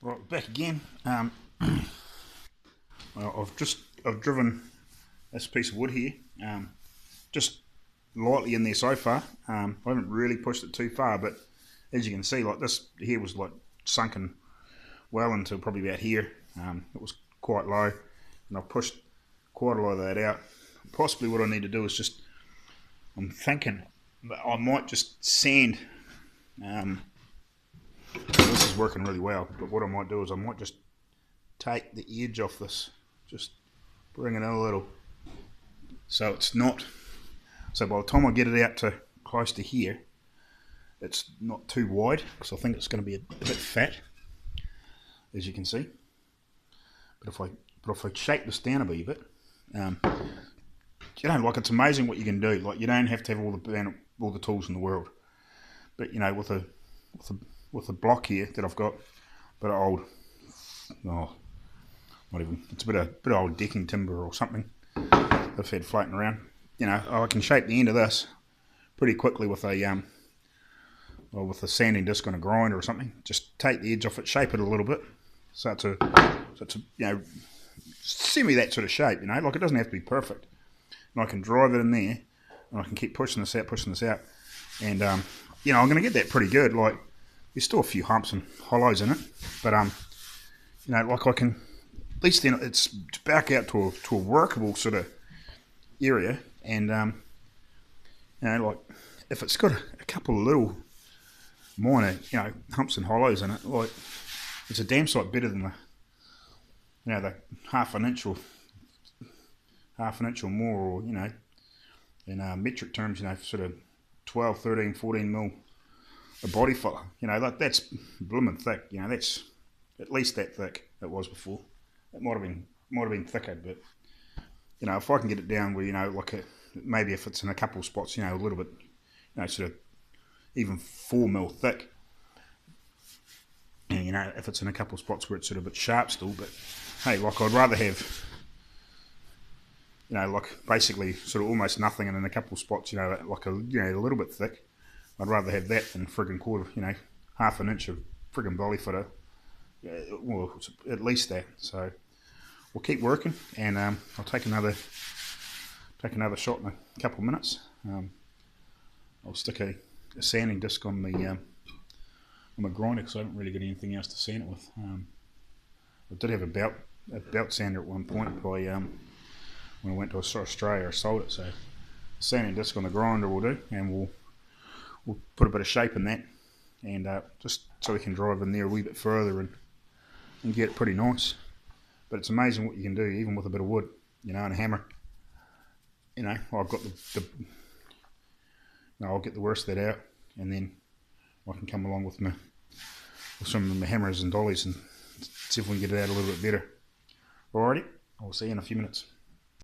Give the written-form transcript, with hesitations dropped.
Right, back again. Well, I've driven this piece of wood here, just lightly in there so far. I haven't really pushed it too far, but as you can see, like this here was like sunken well into probably about here. It was quite low, and I've pushed quite a lot of that out. Possibly what I need to do is just, I'm thinking that I might just sand. This is working really well, but what I might do is I might just take the edge off this, just bring it in a little, so it's not, so by the time I get it out to close to here, it's not too wide, because I think it's going to be a bit fat, as you can see. But if I shape this down a wee bit, like it's amazing what you can do. Like, you don't have to have all the tools in the world, but with a block here that I've got, a bit of old, it's a bit of old decking timber or something I've had floating around. I can shape the end of this pretty quickly with a sanding disc on a grinder or something. Just take the edge off it, shape it a little bit, so it's a semi that sort of shape. Like, it doesn't have to be perfect. And I can drive it in there, and I can keep pushing this out, and I'm going to get that pretty good. Like, there's still a few humps and hollows in it, but like, I can, at least then it's back out to a workable sort of area. And like, if it's got a couple of little minor humps and hollows in it, like, it's a damn sight better than the half an inch or more, or in metric terms, sort of 12, 13, 14 mil a body filler. That's blooming thick. That's at least that thick it was before. It might have been thicker, but if I can get it down where maybe if it's in a couple of spots, a little bit, sort of even 4 mil thick, and if it's in a couple of spots where it's sort of a bit sharp still. But hey, like, I'd rather have like basically sort of almost nothing, and in a couple of spots, like a little bit thick. I'd rather have that than friggin' quarter, half an inch of friggin' body footer. Well, at least that. So we'll keep working, and I'll take another shot in a couple of minutes. I'll stick a sanding disc on my grinder, because I haven't really got anything else to sand it with. I did have a belt sander at one point when I went to Australia. I sold it, so a sanding disc on the grinder will do, and we'll put a bit of shape in that, and just so we can drive in there a wee bit further and get it pretty nice. But it's amazing what you can do, even with a bit of wood, and a hammer. I've got I'll get the worst of that out, and then I can come along with some of my hammers and dollies and see if we can get it out a little bit better. Alrighty, I'll see you in a few minutes.